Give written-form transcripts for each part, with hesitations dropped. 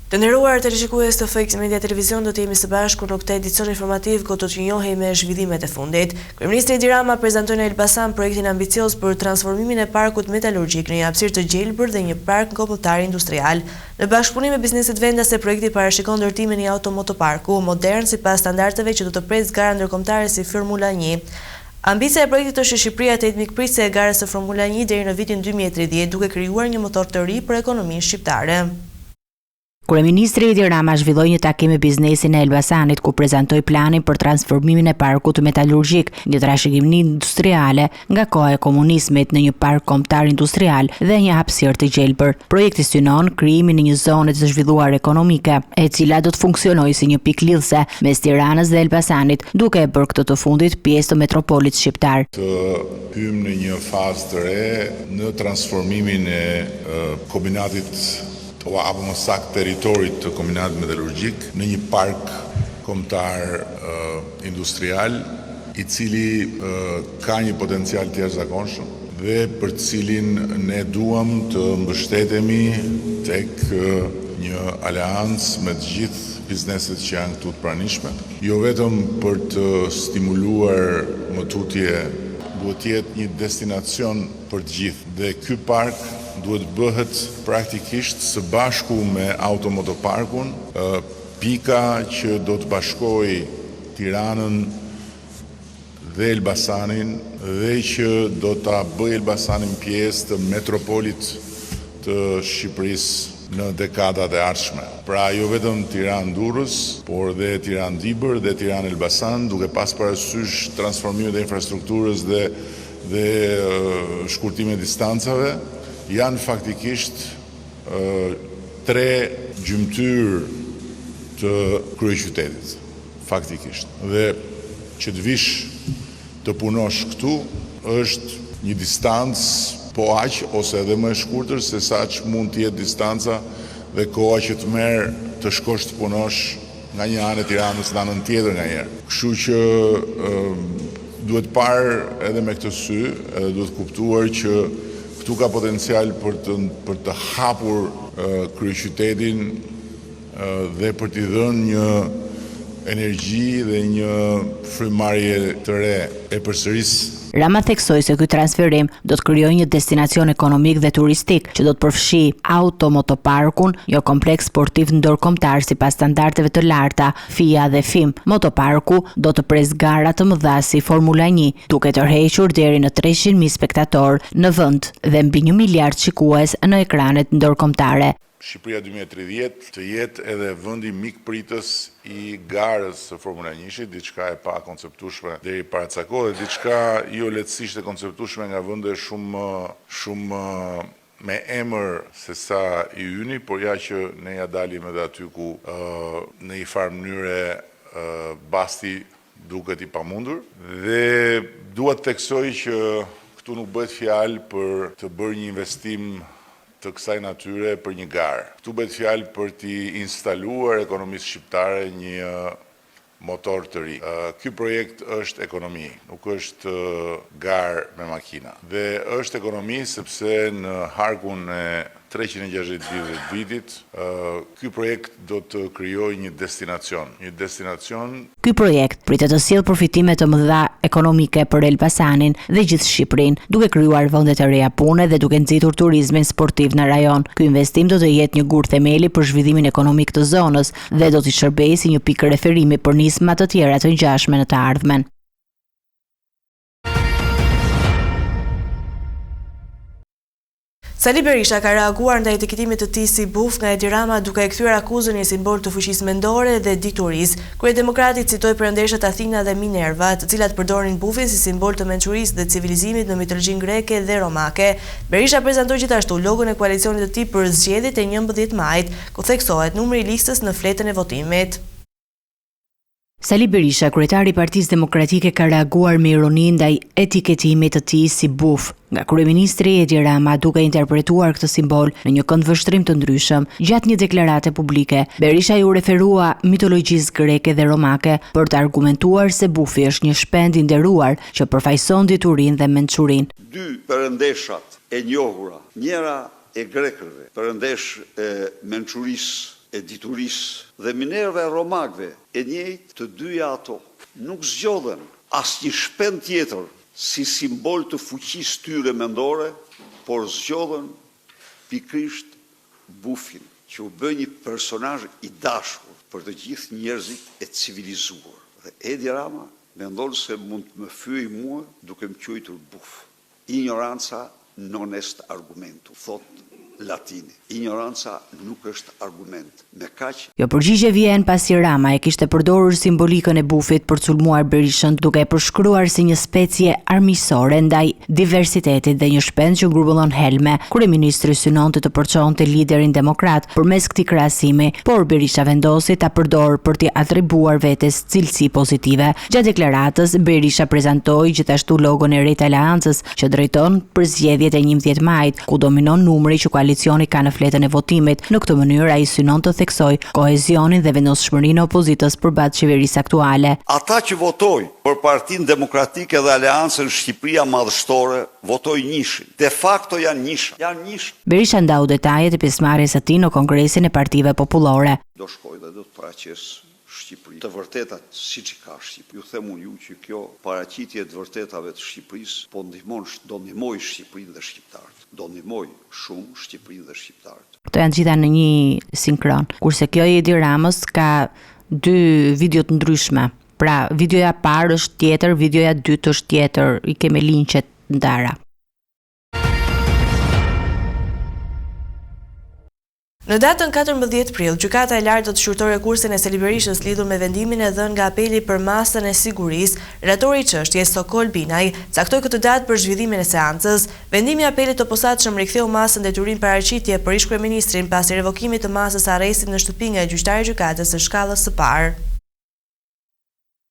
Të nderuar teleshikues të Fix Media Televizion, do të jemi së bashku në këtë edicion informativ ku do të njohej me zhvillimet e fundit. Kryeministri Edi Rama prezantoi në Elbasan projektin ambicioz për transformimin e parkut metalurgjik në një hapësirë të gjelbër dhe një park kombëtar industrial. Në bashkëpunim me bizneset vendase, projekti parashikon ndërtimin e një automotoparku modern sipas standardeve që do të presë gara ndërkombëtare si Formula 1. Ambicia e projektit është që Shqipëria të jetë mikpritëse e garës së Formula 1 deri në vitin 2030, duke krijuar një motor të ri për ekonominë shqiptare. Kryeministri Edi Rama zhvilloi një takim me biznesin e Elbasanit ku prezantoi planin për transformimin e parkut metalurgjik, një trashëgimi industriale nga koha e komunizmit në një park kombëtar industrial dhe një hapësirë të gjelbër. Projekti synon krijimin e një zone të zhvilluar ekonomike, e cila do të funksionojë si një pikë lidhëse mes Tiranës dhe Elbasanit, duke e bërë këtë të fundit pjesë të metropolit shqiptar. Të hyjmë në një fazë të re në transformimin e kombinatit apo më saktë territorit të kombinatit metalurgjik në një park kombëtar industrial i cili ka një potencial të jashtëzakonshëm dhe për të cilin ne duam të mbështetemi tek një aleancë me të gjithë bizneset që janë këtu të pranishme, jo vetëm për të stimuluar më tutje, duhet të jetë një destinacion për të gjithë dhe ky park duhet bëhet praktikisht së bashku me automotoparkun, pika që do të bashkojë Tiranën dhe Elbasanin dhe që do ta bëjë Elbasanin pjesë të metropolit të Shqipërisë në dekadat e ardhshme. Pra jo vetëm Tiranë-Durrës, por dhe Tiranë-Dibër dhe Tiranë-Elbasan, duke pas parasysh transformimin e infrastrukturës dhe shkurtimin e distancave, janë faktikisht tre gjymtyr të kryeqytetit, faktikisht. Dhe që të vish të punosh këtu është një distancë po aq ose edhe më e shkurtër se sa që mund të jetë distanca dhe koha që të merr të shkosh të punosh nga një anë e Tiranës në anën tjetër nganjëherë. Kështu që duhet parë edhe me këtë sy, edhe duhet kuptuar që këtu ka potencial për të hapur kryeqytetin dhe për t'i dhënë një energji dhe një frymëmarrje të re e përsërisë. Rama theksoi se ky transferim do të krijojë një destinacion ekonomik dhe turistik që do të përfshijë automotoparkun, një kompleks sportiv ndërkombëtar sipas standardeve të larta FIA dhe FIM. Motoparku do të presë gara të mëdha si Formula 1, duke tërhequr deri në 300.000 spektatorë në vend dhe mbi 1 miliard shikues në ekranet ndërkombëtare. Shqipëria 2030 të jetë edhe vendi mikpritës i garës së Formula 1-shit, diçka e pa konceptueshme deri para ca kohë, diçka jo lehtësisht e konceptueshme nga vende shumë me emër se sa i Yni, por ja që ne ja dalim edhe aty ku në një farë mënyre basti duket i pamundur. Dhe dua të theksoj që këtu nuk bëhet fjalë për të bërë një investim të kësaj natyre për një garë. Këtu bëhet fjalë për t'i instaluar ekonomisë shqiptare një motor të ri. Ky projekt është ekonomi, nuk është garë me makina. Dhe është ekonomi sepse në harkun e 360 ditëve të vitit, ky projekt do të krijojë një destinacion. Ky projekt pritet të sjellë përfitime të mëdha ekonomike për Elbasanin dhe gjithë Shqipërinë, duke krijuar vende të reja pune dhe duke nxitur turizmin sportiv në rajon. Ky investim do të jetë një gur themeli për zhvillimin ekonomik të zonës dhe do t'i shërbejë si një pikë referimi për nisma të tjera të ngjashme në të ardhmen. Sali Berisha ka reaguar ndaj etiketimit të tij si buf nga Edi Rama duke e kthyer akuzën një simbol të fuqisë mendore dhe dikturisë. Kryedemokrati citoi perëndeshat Athina dhe Minerva, të cilat përdorin bufin si simbol të mençurisë dhe civilizimit në mitologjin greke dhe romake. Berisha prezantoi gjithashtu logon e koalicionit të tij për zgjedhjet e 11 majit, ku theksohet numri i listës në fletën e votimit. Sali Berisha, kryetari i Partisë Demokratike, ka reaguar me ironi ndaj etiketimit të tij si buf nga kryeministri Edi Rama, duke interpretuar këtë simbol në një këndvështrim të ndryshëm. Gjatë një deklarate publike, Berisha ju referua mitologjisë greke dhe romake për të argumentuar se bufi është një shpend i nderuar që përfaqëson diturinë dhe mençurinë. Dy perëndeshat e njohura, njëra e grekëve, perëndesh e mençurisë e diturisë dhe minerëve e romakëve e njëjtë, të dyja ato nuk zgjodhen asnjë shpend tjetër si simbol të fuqisë tyre mendore, por zgjodhen pikërisht bufin, që u bë një personazh i dashur për të gjithë njerëzit e civilizuar. Dhe Edi Rama mendon se mund të më fyej mua duke më quajtur buf. Ignoranza non est argumentum, thot latini. Ignoranca nuk është argument. Me kaq. Jo përgjigje vjen pasi Rama e kishte përdorur simbolikën e bufit për sulmuar Berishën, duke e përshkruar si një specie armiqësore ndaj diversitetit dhe një shpend që grumbullon helme. Kryeministri synonte të përçonte liderin demokrat përmes këtij krahasimi, por Berisha vendosi ta përdorë për t'i atribuar vetes cilësi pozitive. Gjatë deklaratës, Berisha prezantoi gjithashtu logon e re të Aleancës që drejton për zgjedhjet e 11 majit, ku dominon numri që koalicioni ka në fletën e votimit. Në këtë mënyrë ai synon të theksoj kohezionin dhe vendosmërinë e opozitës përbatë qeverisë aktuale. Ata që votojnë për Partinë Demokratike dhe Aleancën Shqipëria Madhështore votojnë njëshin. De facto janë njësha. Berisha ndau detajet e pjesëmarrjes së tij në Kongresin e Partive Popullore. Do shkoj dhe do të paraqes Shqipëri të vërtetat siç i ka Shqipëri. Ju them unë që kjo paraqitje të vërtetave të Shqipërisë do ndihmoj Shqipërinë dhe shqiptarët. Do ndihmoj shumë Shqipërinë dhe shqiptarët. Këto janë gjitha në një sinkron. Kurse kjo e Edi Ramës ka dy video të ndryshme. Pra, videoja parë është tjetër, videoja dytë është tjetër, i kemi linqet ndara. Në datën 14 prill, gjykata e lartë do të shkurtojë kursin e Sali Berishës lidhur me vendimin e dhënë nga apeli për masën e sigurisë. Relatori i çështjes Sokol Binaj caktoi këtë datë për zhvillimin e seancës. Vendimi i apelit të posaçëm riktheu masën detyrim paraqitje për ish-kryeministrin pasi revokimit të masës arrestit në shtëpi nga gjyqtari i gjykatës së shkallës së parë.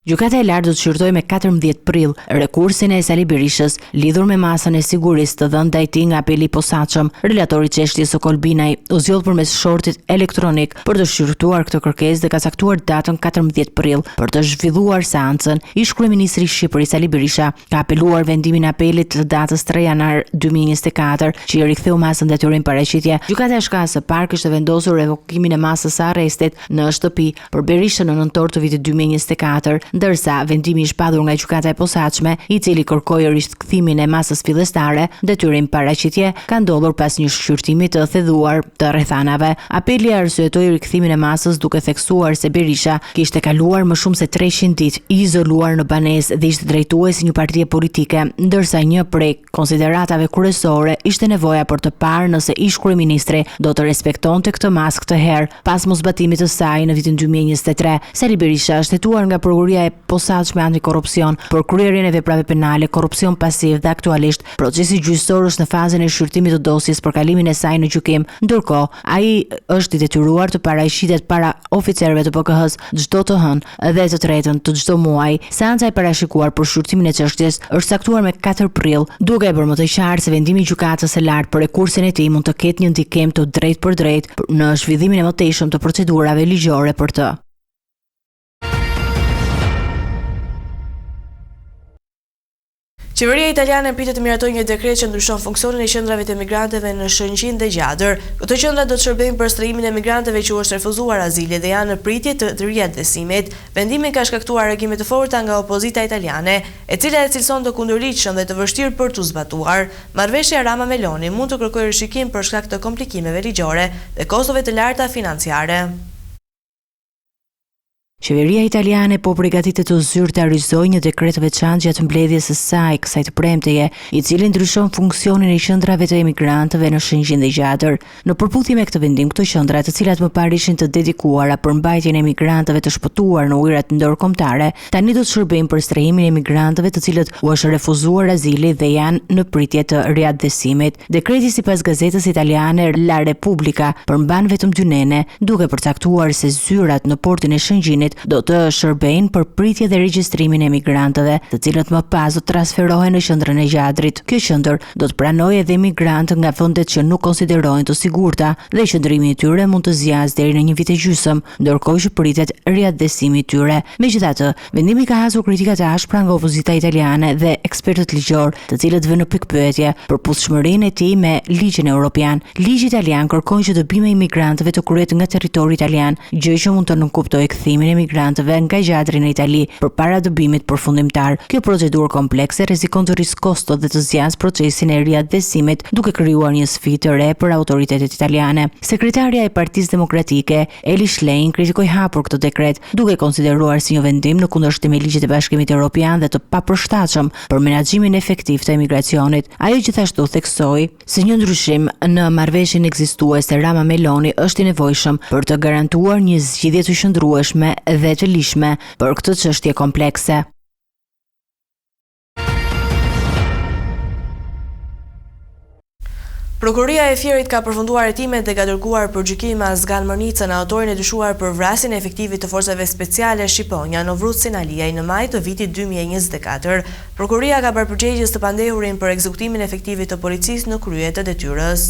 Gjykata e lartë do të shkurtojë me 14 prill rekursin e Sali Berishës lidhur me masën e sigurisë të dhënë ndaj tij nga apeli i posaçëm. Relatori i çështjes Sokol Binaj u zgjodh përmes shortit elektronik për të shqyrtuar këtë kërkesë dhe ka caktuar datën 14 prill për të zhvilluar seancën. Ish-kryeministri i Shqipërisë Sali Berisha ka apeluar vendimin e apelit të datës 3 janar 2024 që i riktheu masën detyrim paraqitje. Gjykata e shkallës së parë kishte vendosur revokimin e masës së arrestit në shtëpi për Berishën në nëntor të vitit 2024. Ndërsa vendimi i shpadur nga gjykata e posaçme, i cili kërkoi rishththimin e masës fillestare, detyrim paraqitje, ka ndodhur pas një shqyrtimi të thedhuar të rrethanave. Apeli arsyetoi rikthimin e masës duke theksuar se Berisha kishte kaluar më shumë se 300 ditë i izoluar në banesë dhe ishte drejtuesi një partie politike, ndërsa një prej konsideratave kryesore ishte nevoja për të parë nëse ish-kryeministri do të respektonte këtë masë këtë herë pas mosbatimit të saj në vitin 2023. Sali Berisha është hetuar nga prokuria e posaçme antikorrupsion për kryerjen e veprave penale, korrupsion pasiv dhe aktualisht procesi gjyqësor është në fazën e shqyrtimit të dosjes për kalimin e saj në gjykim. Ndërkohë, ai është i detyruar të paraqitet para oficerëve të PKH-s çdo të hënë dhe të tretën të çdo muaji. Seanca e parashikuar për shqyrtimin e çështjes është caktuar me 4 prill, duke bërë më të qartë se vendimi i gjykatës së lartë për rekursin e tij mund të ketë një ndikim të drejtë për drejtë në zhvillimin e mëtejshëm të procedurave ligjore për të. Qeveria italiane pritet të miratojë një dekret që ndryshon funksionin e qendrave të emigrantëve në Shëngjin dhe Gjadër. Këto qendra do të shërbejnë për strehimimin e emigrantëve që u është refuzuar azili dhe janë në pritje të riadresimit. Vendimi ka shkaktuar reagime të forta nga opozita italiane, e cila e cilëson të kundërligjshëm dhe të vështirë për t'u zbatuar. Marrëveshja Rama-Meloni mund të kërkojë rishikim për shkak të komplikimeve ligjore dhe kostove të larta financiare. Qeveria italiane po përgatitet të zyrtarizojë një dekret të veçantë gjatë mbledhjes së saj kësaj të premteje, i cili ndryshon funksionin e qendrave të emigrantëve në Shëngjin dhe Gjadër. Në përputhje me këtë vendim, këto qendra, të cilat më parë ishin të dedikuara për mbajtjen e emigrantëve të shpëtuar në ujërat ndërkombëtare, tani do të shërbejnë për strehimin e emigrantëve të cilët u është refuzuar azili dhe janë në pritje të riadresimit. Dekreti sipas gazetës italiane La Repubblica përmban vetëm 2 nene, duke përcaktuar se zyrat në portin e Shëngjinit shërbimit do të shërbejnë për pritje dhe regjistrimin e migrantëve, të cilët më pas do të transferohen në qendrën e Gjadrit. Kjo qendër do të pranojë edhe migrantë nga vendet që nuk konsiderohen të sigurta dhe qëndrimi i tyre mund të zgjasë deri në 1 vit e gjysmë, ndërkohë që pritet riaddesimi i tyre. Megjithatë, vendimi ka hasur kritika të ashpra nga opozita italiane dhe ekspertët ligjor, të cilët vënë në pikpyetje përputhshmërinë e tij me ligjin evropian. Ligji italian kërkon që dëbimi i migrantëve të kryhet nga territori italian, gjë që mund të nënkuptojë kthimin e migrantëve nga Gjadri në Itali përpara dëbimit përfundimtar. Kjo procedurë komplekse rrezikon të riskosto dhe të zgjasë procesin e riaddesimit, duke krijuar një sfidë të re për autoritetet italiane. Sekretarja e Partisë Demokratike, Eli Schlein, kritikoi hapur këtë dekret, duke konsideruar si një vendim në kundërshtim me ligjit e Bashkimit Evropian dhe të papërshtatshëm për menaxhimin efektiv të emigracionit. Ajo gjithashtu theksoi se një ndryshim në marrëveshjen ekzistuese Rama-Meloni është i nevojshëm për të garantuar një zgjidhje të qëndrueshme dhe të lishme për këtë çështje komplekse. Prokuroria e Fierit ka përfunduar hetimet dhe ka dërguar për gjykim Azgan Mërnicën, autorin e dyshuar për vrasjen e efektivit të forcave speciale Shqiponia në Vrutsin Aliaj në maj të vitit 2024. Prokuroria ka bërë përgjegjës të pandehurin për ekzekutimin e efektivit të policisë në krye të detyrës.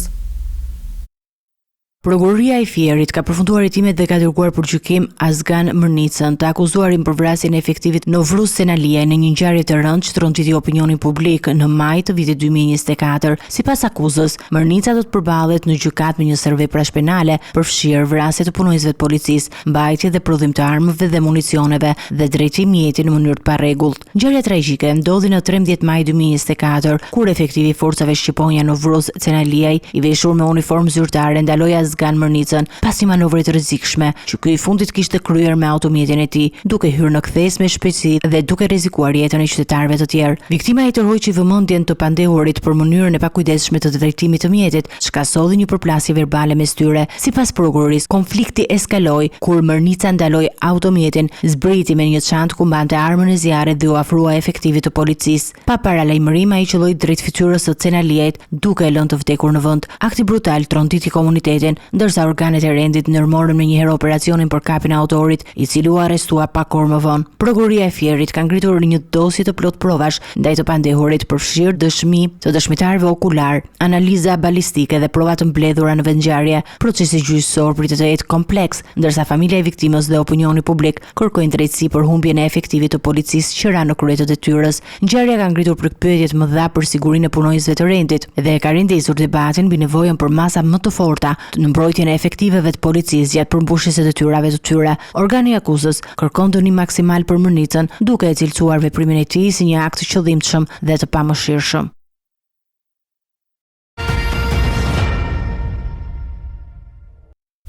Prokuroria e Fierit ka përfunduar hetimet dhe ka dërguar për gjykim Azgan Mërnicën, të akuzuarin për vrasjen e efektivit në Vrutsin Aliaj në një ngjarje të rëndë që troniti opinionin publik në maj të vitit 2024. Sipas akuzës, Mërnica do të përballet në gjykat me një servepra penale përfshirë vrasje të punonjësve të policisë, mbajtje dhe prodhim të armëve dhe municioneve dhe drejtim mjeti në mënyrë të parregullt. Ngjarja tragjike ndodhi në 13 maj 2024, kur efektivi forcave Shqiponia në Vrutsin Aliaj, i veshur me uniformë zyrtare, ndaloi Azgan Mërnicën pas një manovre të rrezikshme që ky i fundit kishte kryer me automjetin e tij, duke hyrë në kthes me shpejtësi dhe duke rrezikuar jetën e qytetarëve të tjerë. Viktima i tërhoqi vëmendjen të pandehurit për mënyrën e pakujdesshme të drejtimit të mjetit, çka solli një përplasje verbale mes tyre. Sipas prokurorisë, konflikti eskaloi kur Mërnica ndaloi automjetin, zbriti me një çantë ku mbante armën e zjarrit dhe u afrua efektivit të policisë. Pa paralajmërim, ai qelloi drejt fytyrës së Cenaliajt, duke e lënë të vdekur në vend. Akti brutal troniti komunitetin, ndërsa organet e rendit ndërmorën me njëherë operacionin për kapjen e autorit, i cili u arrestua pak orë më vonë. Prokuroria e Fierit ka ngritur një dosje të plot provash ndaj të pandehurit, përfshirë dëshmi të dëshmitarëve okular, analiza balistike dhe prova të mbledhura në vendngjarje. Procesi gjyqësor pritet të jetë kompleks, ndërsa familja e viktimës dhe opinioni publik kërkojnë drejtësi për humbjen e efektivit të policisë që ra në krye të detyrës. Ngjarja ka ngritur përkthyer më dha për sigurinë e punonjësve të rendit dhe ka rindesur debatin mbi nevojën për masa më të forta në mbrojtjen e efektiveve të policisë gjatë përmbushjes së detyrave të tyre. Organi i akuzës kërkon dënim maksimal për Mërnicën, duke e cilësuar veprimin e tij si një akt qëllimtshëm dhe të pamëshirshëm.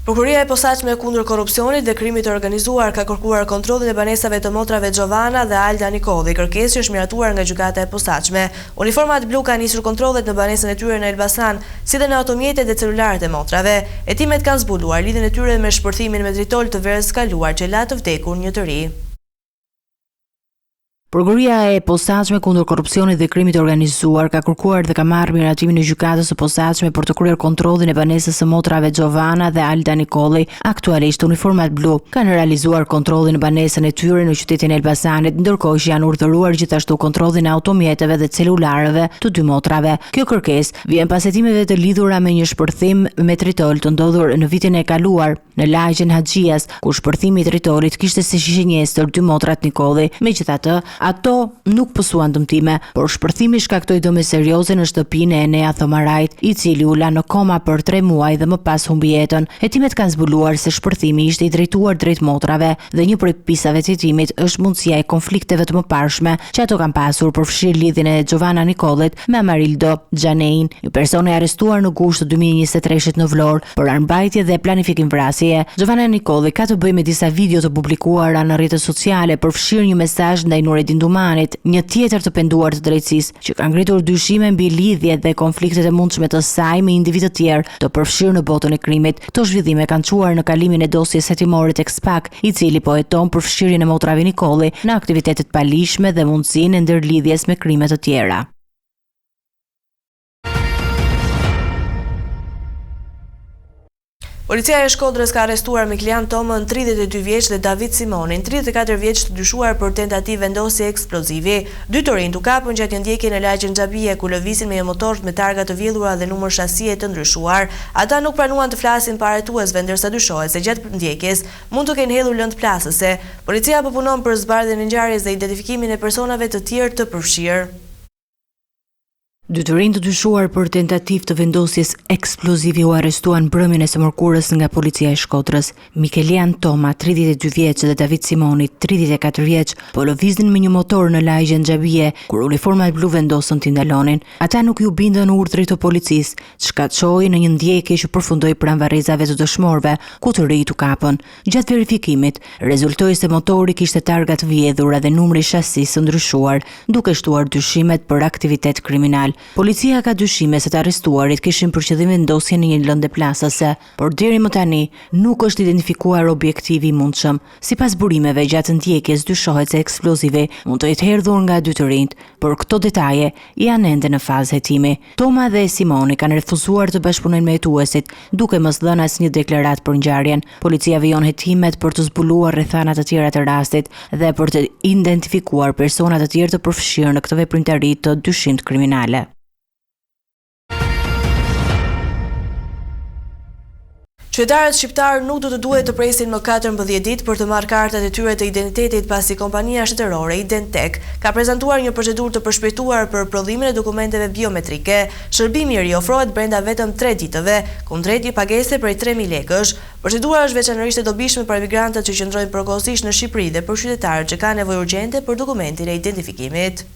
Prokuroria e posaçme kundër korrupsionit dhe krimit të organizuar ka kërkuar kontrollin e banesave të motrave Giovanna dhe Alda Nikolli, kërkesë që është miratuar nga gjykata e posaçme. Uniformat blu kanë nisur kontrollet në banesën e tyre në Elbasan, si dhe në automjetet dhe celularet e motrave. Hetimet kanë zbuluar lidhjen e tyre me shpërthimin me dritol të verës kaluar që la të vdekur një të ri. Prokuroria e posaçme kundër korrupsionit dhe krimit të organizuar ka kërkuar dhe ka marrë miratimin e gjykatës së posaçme për të kryer kontrollin e banesës së motrave Giovanna dhe Alda Nikolli. Aktualisht uniformat blu kanë realizuar kontrollin në banesën e tyre në qytetin e Elbasanit, ndërkohë që janë urdhëruar gjithashtu kontrollin e automjeteve dhe celularëve të dy motrave. Kjo kërkesë vjen pas hetimeve të lidhura me një shpërthim me tritol të ndodhur në vitin e kaluar në lagjen Haxhias, ku shpërthimi i tritolit kishte si shenjestër dy motrat Nikolli. Megjithatë, ato nuk pësuan dëmtime, por shpërthimi shkaktoi dëme serioze në shtëpinë e Enea Thomarajt, i cili u la në koma për 3 muaj dhe më pas humbi jetën. Hetimet kanë zbuluar se shpërthimi ishte i drejtuar drejt motrave dhe një prej pisave të hetimit është mundësia e konflikteve të mëparshme që ato kanë pasur, përfshirë lidhjen e Giovanna Nikollit me Amarildo Xhanein, një person e arrestuar në gusht të 2023 në Vlorë për armbajtje dhe planifikim vrasjeje. Giovanna Nikolli ka të bëjë me disa video të publikuara në rrjetet sociale, përfshirë një mesazh ndaj Nureddin Dumanit, një tjetër të penduar të drejtësisë, që ka ngritur dyshime mbi lidhjet dhe konfliktet e mundshme të saj me individë të tjerë të përfshirë në botën e krimit. Këto zhvillime kanë çuar në kalimin e dosjes hetimore tek SPAK, i cili po heton përfshirjen e motrave Nikolli në aktivitete të palishme dhe mundësinë e ndërlidhjes me krime të tjera. Policia e Shkodrës ka arrestuar Miklian Tomën, 32 vjeç dhe David Simonin, 34 vjeç, të dyshuar për tentativë vendosje eksplozivi. Dy të rinj u kapën gjatë një ndjekje në lagjen Xhabie, ku lëvisin me motor me targa të vjedhura dhe numër shasie të ndryshuar. Ata nuk pranuan të flasin para hetuesve, ndërsa dyshohet se gjatë ndjekjes mund të kenë hedhur lëndë plasëse. Policia po punon për zbardhjen e ngjarjes dhe identifikimin e personave të tjerë të përfshirë. Dy të rinj të dyshuar për tentativë të vendosjes eksplozivi u arrestuan mbrëmjen e së mërkurës nga policia e Shkodrës. Mikelian Toma, 32 vjeç dhe David Simoni, 34 vjeç, po lëviznin me një motor në lagjen Xhabie, kur uniformat blu vendosën t'i ndalonin. Ata nuk ju bindën urdhrit të policisë, çka çoi në një ndjekje që përfundoi pranë varrezave të dëshmorëve, ku të rinjt u kapën. Gjatë verifikimit, rezultoi se motori kishte targa të vjedhura dhe numri shasisë ndryshuar, duke shtuar dyshimet për aktivitet kriminal. Policia ka dyshime se të arrestuarit kishin për qëllim vendosjen në një lëndë plasëse, por deri më tani nuk është identifikuar objektivi i mundshëm. Sipas burimeve gjatë ndjekjes dyshohet se eksplozivi mund të jetë hedhur nga dy të rinjt, por këto detaje janë ende në fazë hetimi. Toma dhe Simoni kanë refuzuar të bashkëpunojnë me hetuesit, duke mos dhënë asnjë deklaratë për ngjarjen. Policia vijon hetimet për të zbuluar rrethana të tjera të rastit dhe për të identifikuar persona të tjerë të përfshirë në këtë veprimtari të dyshimit kriminale. Qytetarët shqiptar nuk do të duhet të presin më 14 ditë për të marrë kartat e tyre të identitetit pasi kompania shtetërore Identec ka prezantuar një procedurë të përshpejtuar për prodhimin e dokumenteve biometrike. Shërbimi i ri ofrohet brenda vetëm 3 ditëve, kundrejt një pagese prej 3.000 lekësh. Procedura është veçanërisht e dobishme për emigrantët që qëndrojnë përkohësisht në Shqipëri dhe për qytetarët që kanë nevojë urgjente për dokumentin e identifikimit.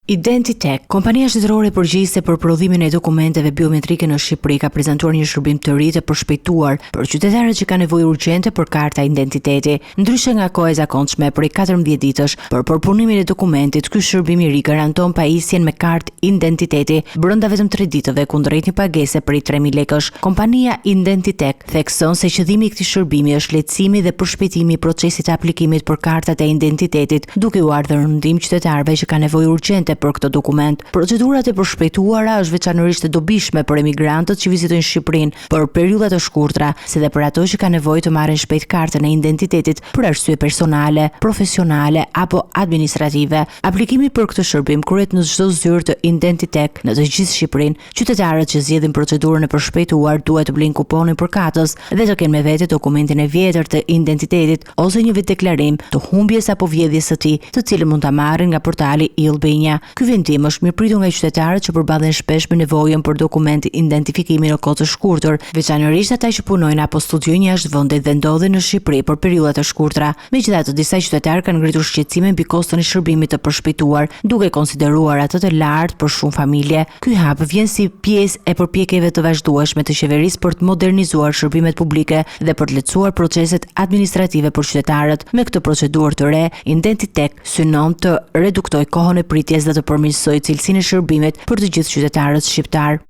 Identec, kompania shtetërore përgjegjëse për prodhimin e dokumenteve biometrike në Shqipëri, ka prezantuar një shërbim të ri të përshpejtuar për qytetarët që kanë nevojë urgjente për karta identiteti. Ndryshe nga koha e zakonshme prej 14 ditësh për përpunimin e dokumentit, ky shërbim i ri garanton pajisjen me kartë identiteti brenda vetëm 3 ditëve kundrejt një pagese prej 3.000 lekësh. Kompania Identec thekson se qëllimi i këtij shërbimi është lehtësimi dhe përshpejtimi i procesit të aplikimit për kartat e identitetit, duke u ardhur në ndihmë qytetarëve që kanë nevojë urgjente për këtë dokument. Procedurat e përshpejtuara është veçanërisht e dobishme për emigrantët që vizitojnë Shqipërinë për periudha të shkurtra, si dhe për ato që kanë nevojë të marrin shpejt kartën e identitetit për arsye personale, profesionale apo administrative. Aplikimi për këtë shërbim kryhet në çdo zyrë të Identec në të gjithë Shqipërinë. Qytetarët që zgjedhin procedurën e përshpejtuar duhet të blejnë kuponin për katës dhe të kenë me vete dokumentin e vjetër të identitetit ose një vetdeklarim të humbjes apo vjedhjes së tij, të cilën mund ta marrin nga portali e-Albania. Ky vendim është mirëpritur nga qytetarët që përballen shpesh me nevojën për dokument identifikimi në kohë të shkurtër, veçanërisht ata që punojnë apo studiojnë jashtë vendit dhe ndodhen në Shqipëri për periudha të shkurtra. Megjithatë, disa qytetarë kanë ngritur shqetësime mbi koston e shërbimit të përshpejtuar, duke konsideruar atë të lartë për shumë familje. Ky hap vjen si pjesë e përpjekjeve të vazhdueshme të qeverisë për të modernizuar shërbimet publike dhe për të lehtësuar proceset administrative për qytetarët. Me këtë procedurë të re, Identec synon të reduktojë kohën e pritjes dhe të përmirësoj cilësinë e shërbimit për të gjithë qytetarët shqiptar.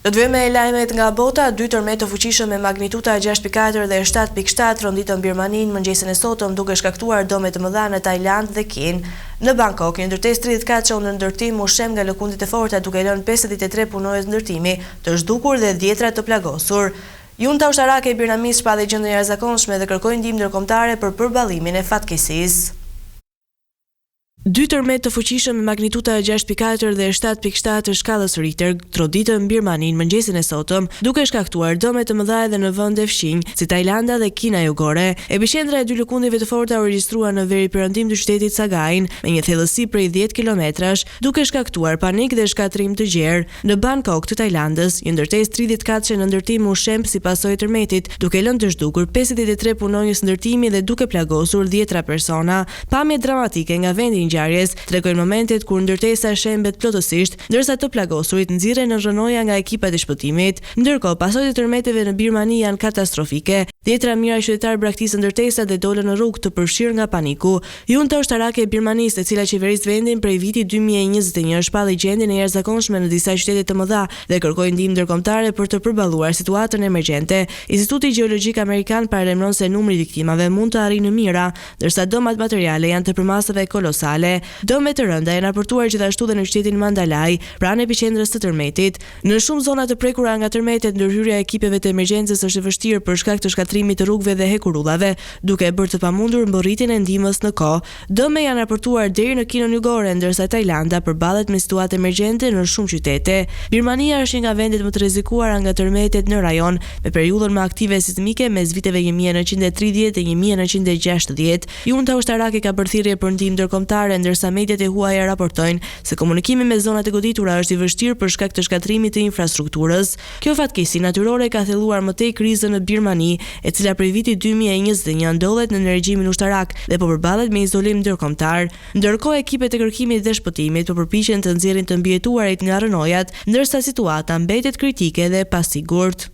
Do të vëmë lajmet nga bota. 2 tërmet të fuqishëm me magnituda 6.4 dhe 7.7 ronditën Birmaninë mëngjesin e sotëm, duke shkaktuar dëme të mëdha në Tajland dhe Kinë. Në Bangkok, një ndërtesë 34 çon në ndërtim u shem nga lëkundit e forta, duke lënë 53 punonjës ndërtimi të zhdukur dhe 10 të plagosur. Junta ushtarake e Birmamisë shpalli gjendjen e jashtëzakonshme dhe kërkoi ndihmë ndërkombëtare për përballimin e fatkeqësisë. 2 tërmet të fuqishëm me magnituda 6.4 dhe 7.7 të shkallës Richter troditën Birmaninë mëngjesin e sotëm, duke shkaktuar dëme të mëdha edhe në vende fqinj si Tajlanda dhe Kina Jugore. Epiqendra e 2 lëkundive të forta u regjistrua në veri perëndim të qytetit Sagaing me një thellësi prej 10 kilometrash, duke shkaktuar panik dhe shkatrim të gjerë. Në Bangkok të Tajlandës, një ndërtesë 34 në ndërtim u shem si pasojë të tërmetit, duke lënë të zhdukur 53 punonjës ndërtimi dhe duke plagosur 10 persona. Pamje dramatike nga vendi tregojnë momentet kur ndërtesa shembet plotësisht, ndërsa të plagosurit nxirren në rënoja nga ekipat e shpëtimit. Ndërkohë, pasojat e tërmeteve në Birmani janë katastrofike. 10 mijëra qytetarë braktisën ndërtesat dhe dolën në rrugë të përfshirë nga paniku. Junta ushtarake e Birmanisë, e cila qeveris vendin prej vitit 2021, shpalli gjendjen e jashtëzakonshme në disa qytete të mëdha dhe kërkoi ndihmë ndërkombëtare për të përballuar situatën emergjente. Instituti Gjeologjik Amerikan paralajmëron se numri i viktimave mund të arrijë në mijëra, ndërsa dëmat materiale janë të përmasave kolosale. globale. Dëme të rënda janë raportuar gjithashtu dhe në qytetin Mandalay, pranë epiqendrës së tërmetit. Në shumë zona të prekura nga tërmetet, ndërhyrja e ekipeve të emergjencës është e vështirë për shkak të shkatrimit të rrugëve dhe hekurullave, duke bërë të pamundur mbërritjen e ndihmës në kohë. Dëme janë raportuar deri në Kinën Jugore, ndërsa Tajlanda përballet me situatë emergjente në shumë qytete. Birmania është një nga vendet më të rrezikuara nga tërmetet në rajon, me periudhën më aktive sismike mes viteve 1930 dhe 1960. Junta ushtarake ka bërë thirrje për ndihmë ndërkombëtare, ndërsa mediat e huaja raportojnë se komunikimi me zonat e goditura është i vështirë për shkak të shkatrimit të infrastrukturës. Kjo fatkeqësi natyrore ka thelluar më tej krizën në Birmani, e cila prej vitit 2021 ndodhet në regjimin ushtarak dhe po përballet me izolim ndërkombëtar. Ndërkohë ekipet e kërkimit dhe shpëtimit po përpiqen të nxjerrin të mbijetuarit nga rënojat, ndërsa situata mbetet kritike dhe pasigurt.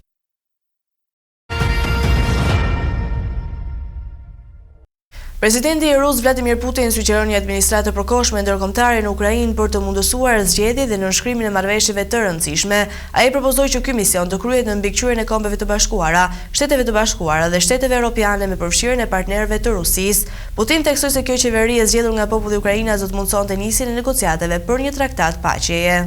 Presidenti rus Vladimir Putin sugjeron një administratë të përkohshme ndërkombëtare në Ukrainë për të mundësuar zgjedhje dhe nënshkrimin e marrëveshjeve të rëndësishme. Ai propozoi që ky mision të kryhet në mbikëqyrjen e Kombeve të Bashkuara, Shteteve të Bashkuara dhe Shteteve Evropiane me përfshirjen e partnerëve të Rusisë. Putin theksoi se kjo qeveri e zgjedhur nga populli ukrainas do të mundsonte nisjen e negociatave për një traktat paqeje.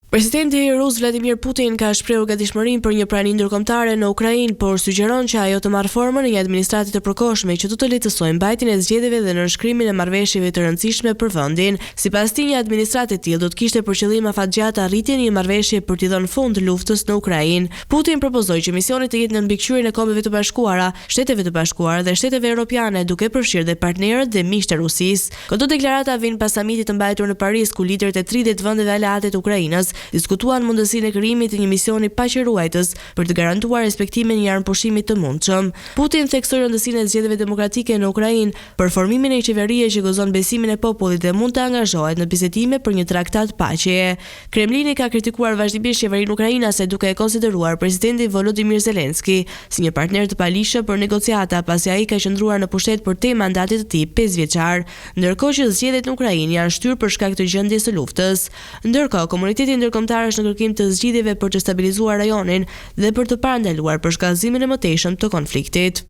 Presidenti rus Vladimir Putin ka shprehur gatishmërinë për një prani ndërkombëtare në Ukrainë, por sugjeron që ajo të marrë formën e një administrate të përkohshme që të lehtësojë mbajtjen e zgjedhjeve dhe nënshkrimin e marrëveshjeve të rëndësishme për vendin. Sipas tij, një administratë e tillë do të kishte për qëllim afatgjatë arritjen e një marrëveshje për t'i dhënë fund luftës në Ukrainë. Putin propozoi që misioni të jetë në mbikëqyrjen e Kombeve të Bashkuara, Shteteve të Bashkuara dhe Shteteve Evropiane, duke përfshirë dhe partnerët dhe miqtë e Rusisë. Këto deklarata vijnë pas samitit të mbajtur në Paris, ku liderët e 30 vendeve aleate të Ukrainës diskutuan mundësinë e krijimit të një misioni paqëruajtës për të garantuar respektimin e një armëpushimit të mundshëm. Putin theksoi rëndësinë e zgjedhjeve demokratike në Ukrainë për formimin e një qeverie që gëzon besimin e popullit dhe mund të angazhohet në bisedime për një traktat paqeje. Kremlini ka kritikuar vazhdimisht qeverinë ukrainase duke e konsideruar presidentin Volodymyr Zelensky si një partner të palishëm për negociata, pasi ai ka qëndruar në pushtet për 8 mandatet të tij 5 vjeçar, ndërkohë që zgjedhjet në Ukrainë janë shtyrë për shkak të gjendjes së luftës. Ndërkohë, komuniteti ndërkombëtar është në kërkim të zgjidhjeve për të stabilizuar rajonin dhe për të parandaluar përshkallëzimin e mëtejshëm të konfliktit.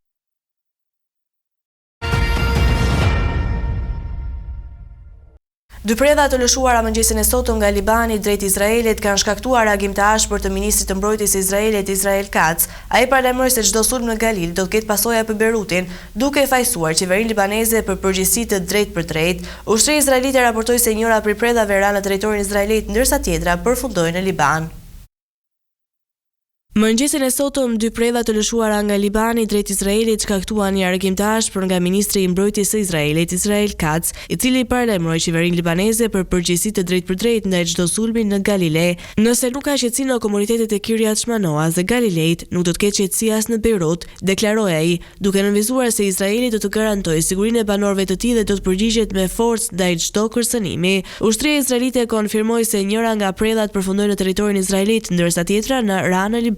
Dy predha të lëshuara mëngjesin e sotëm nga Libani drejt Izraelit kanë shkaktuar reagim të ashpër të ministrit të mbrojtjes së Izraelit Israel Katz. Ai paralajmëroi se çdo sulm në Galil do të ketë pasoja për Beirutin, duke fajsuar qeverinë libaneze për përgjegjësi të drejtë. Ushtria izraelite raportoi se njëra prej predhave ra në territorin izraelit, ndërsa tjetra përfundoi në Liban. Mëngjesin e sotëm, dy predha të lëshuara nga Libani drejt Izraelit shkaktuan një reagim të ashpër nga ministri i mbrojtjes së Izraelit Israel Katz, i cili paralajmëroi qeverinë libaneze për përgjegjësi të drejtë ndaj çdo sulmi në Galile. Nëse nuk ka qetësi në komunitetet e Kiryat Shmanoas dhe Galileit, nuk do të ketë qetësi as në Beirut, deklaroi ai, duke nënvizuar se Izraeli do të garantojë sigurinë e banorëve të tij dhe do të përgjigjet me forcë ndaj çdo kërcënimi. Ushtria izraelite konfirmoi se njëra nga predhat përfundoi në territorin izraelit, ndërsa tjetra në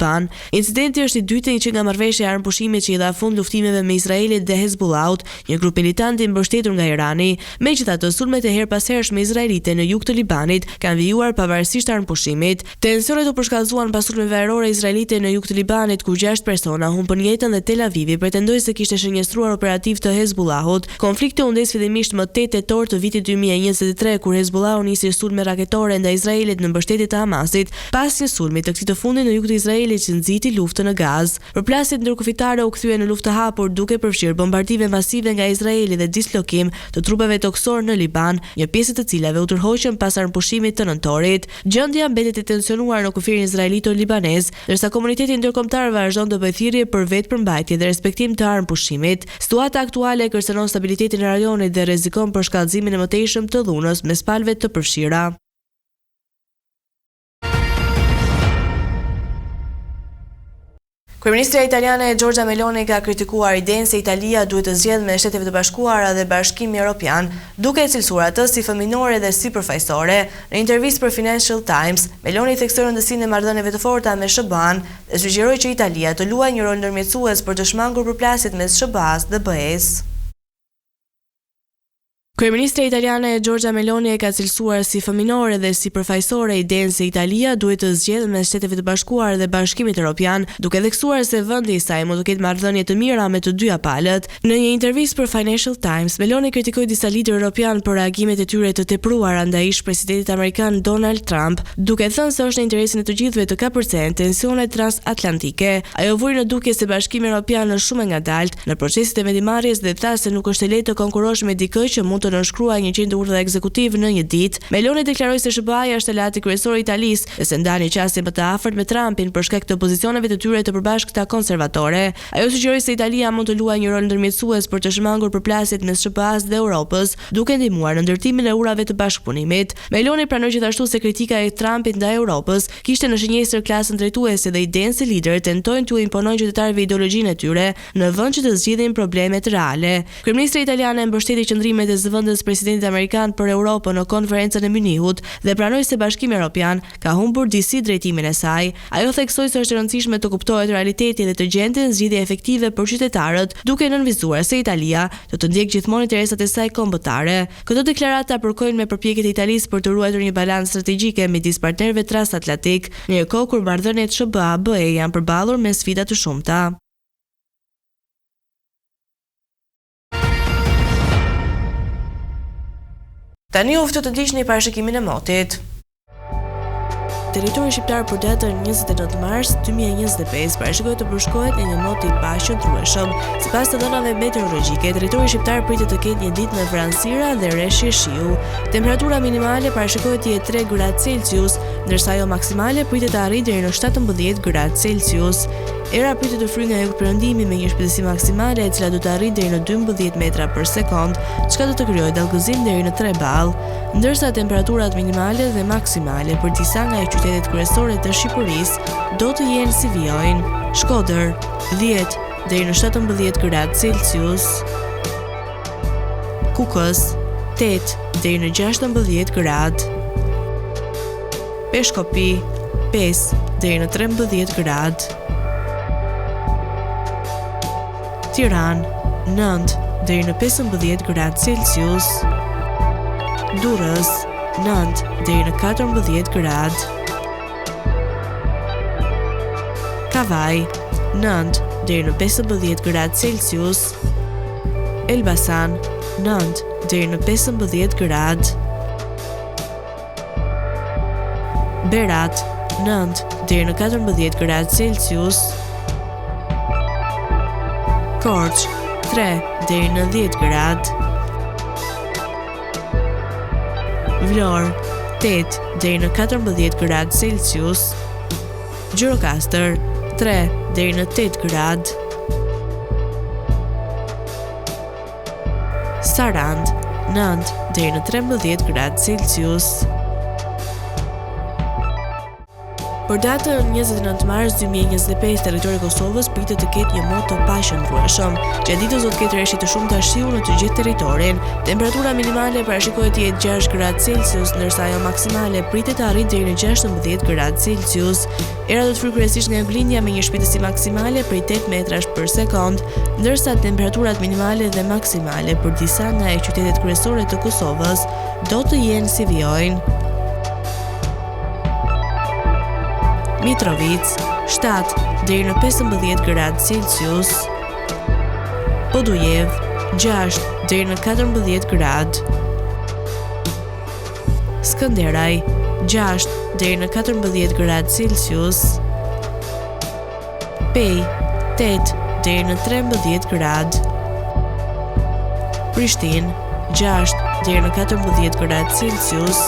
Liban. Incidenti është i dytë që nga marrëveshja e armëpushimit që i dha fund luftimeve me Izraelit dhe Hezbollahut, një grup militant i mbështetur nga Irani. Megjithatë, sulmet e herpashershme izraelite në jug të Libanit kanë vijuar pavarësisht armëpushimit. Tensionet u përshkallëzuan pas sulmeve ajrore izraelite në jug të Libanit, ku 6 persona humbën jetën dhe Tel Avivi pretendoi se kishte shënjestruar operativ të Hezbollahut. Konflikti u ndes fillimisht më 8 tetor të vitit 2023, kur Hezbollahu nisi sulme raketore ndaj Izraelit në mbështetje të Hamasit, pas një sulmi të këtij të fundit në jug të Izraelit që nxiti luftën në Gazë. Përplasjet ndërkufitare u kthyen në luftë të hapur, duke përfshirë bombardive masive nga Izraeli dhe dislokim të trupeve toksor në Liban, një pjesë të cilave u tërhoqën pas armëpushimit të nëntorit. Gjendja mbetet e tensionuar në kufirin izraelito-libanez, ndërsa komuniteti ndërkombëtar vazhdon të bëjë thirrje për vetëpërmbajtje dhe respektim të armëpushimit. Situata aktuale kërcënon stabilitetin e rajonit dhe rrezikon përshkallëzimin e mëtejshëm të dhunës mes palëve të përfshira. Kryeministra italiane Giorgia Meloni ka kritikuar idenë se Italia duhet të zgjedhë me Shtetet e Bashkuara dhe Bashkimi Evropian, duke e cilësuar atë si fëminore dhe si përfaqësore. Në intervistë për Financial Times, Meloni theksoi rëndësinë e marrëdhënieve të forta me SBA-n dhe sugjeroi që Italia të luajë një rol ndërmjetësues për të shmangur përplasjet mes SBA-s dhe BE-s. Kryeministre italiane Giorgia Meloni e ka cilësuar si fëminore dhe si përfaqësore idenë se Italia duhet të zgjedhë mes Shteteve të Bashkuara dhe Bashkimit Evropian, duke theksuar se vendi i saj mund të ketë marrëdhënie të mira me të dyja palët. Në një intervistë për Financial Times, Meloni kritikoi disa lider evropian për reagimet e tyre të tepruara ndaj ish-presidentit amerikan Donald Trump, duke thënë se është në interesin e të gjithëve të kapërcejnë tensionet transatlantike. Ajo vuri në dukje se Bashkimi Evropian është shumë e ngadalt në proceset e vendimarrjes dhe tha se nuk është e lehtë të konkurrosh me dikë që mund të nënshkruaj 100 urdhra ekzekutiv në një ditë. Meloni deklaroi se SBA-ja është aleati kryesor i Italisë dhe se ndani qasje më të afërt me Trumpin për shkak të pozicioneve të tyre të përbashkëta konservatore. Ajo sugjeroi se Italia mund të luajë një rol ndërmjetësues për të shmangur përplasjet mes SBA-s dhe Europës, duke ndihmuar në ndërtimin e urave të bashkëpunimit. Meloni pranoi gjithashtu se kritika e Trumpit ndaj Europës kishte në shënjesër klasën drejtuese dhe idenë se liderët tentojnë t'u imponojnë qytetarëve ideologjinë e tyre në vend që të zgjidhin problemet reale. Kryeministri italiane mbështeti qëndrimet e zëvendës presidentit amerikan për Europën në konferencën e Munihut dhe pranoi se Bashkimi Evropian ka humbur disi drejtimin e saj. Ajo theksoi se është e rëndësishme të kuptohet realiteti dhe të gjendet zgjidhje efektive për qytetarët, duke nënvizuar se Italia do të ndjekë gjithmonë interesat e saj kombëtare. Këto deklarata përkojnë me përpjekjet e Italisë për të ruajtur një balancë strategjike midis partnerëve transatlantik, në një kohë kur marrëdhëniet SBA-BE janë përballur me sfida të shumta. Tani u ftohet të ndiqni parashikimin e motit. Territori shqiptar për datën 29 mars 2025 parashikohet të përshkruhet në një mot i paqëndrueshëm. Sipas të dhënave meteorologjike, territori shqiptar pritet të ketë një ditë me vranësira dhe rreshje shiu. Temperatura minimale parashikohet të jetë 3 gradë Celsius, ndërsa ajo maksimale pritet të arrijë deri në 17 gradë Celsius. Era pritet të fryjë nga jugperëndimi me një shpejtësi maksimale e cila do të arrijë deri në 12 metra për sekond, çka do të krijojë dallgëzim deri në 3 ball, ndërsa temperaturat minimale dhe maksimale për disa nga qytetet kryesore të Shqipërisë do të jenë si vijojnë: Shkodër 10 deri në 17 gradë Celsius, Kukës 8 deri në 16 gradë, Peshkopi 5 deri në 13 gradë, Tiranë 9 deri në 15 gradë Celsius, Durrës 9 deri në 14 gradë, Kavaj 9 deri në 15 gradë Celsius, Elbasan 9 deri në 15 gradë, Berat 9 deri në 14 gradë Celsius, Korç 3 deri në 10 gradë, Vlorë 8 deri në 14 gradë Celsius, Gjirokastër 3 deri në 8 gradë, Sarand 9 deri në 13 gradë Celsius. Për datën 29 mars 2025, territori i Kosovës pritet të ketë një mot të paqëndrueshëm. Gjatë ditës do të ketë rreshje të shumta shiu në të gjithë territorin. Temperatura minimale parashikohet të jetë 6 gradë Celsius, ndërsa ajo maksimale pritet të arrijë deri në 16 gradë Celsius. Era do të fryjë kryesisht nga mblindja me një shpejtësi maksimale prej 8 metrash për sekond, ndërsa temperaturat minimale dhe maksimale për disa nga qytetet kryesore të Kosovës do të jenë si vijojnë: Mitrovic 7 deri në 15 gradë Celsius, Podujev 6 deri në 14 gradë, Skënderaj 6 deri në 14 gradë Celsius, Pej 8 deri në 13 gradë, Prishtinë 6 deri në 14 gradë Celsius,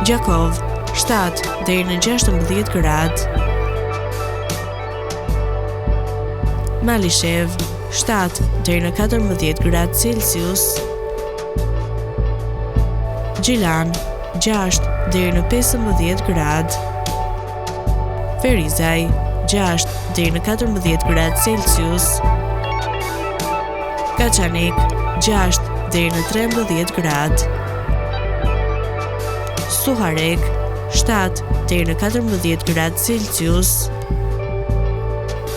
Gjakov 7 deri në 16 gradë, Malishev 7 deri në 14 gradë Celsius, Gjilan 6 deri në 15 gradë, Ferizaj 6 deri në 14 gradë Celsius, Kaçanik 6 deri në 13 gradë, Suharek 7 deri në 14 gradë Celsius,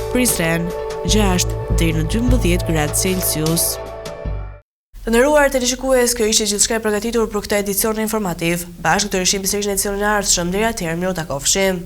Prizren 6 deri në 12 gradë Celsius. Të nderuar teleshikues, kjo ishte gjithçka e përgatitur për këtë edicion informativ. Bashkë të rishim biserinë edicionin e ardhshëm, deri atëherë mirë u takofshim.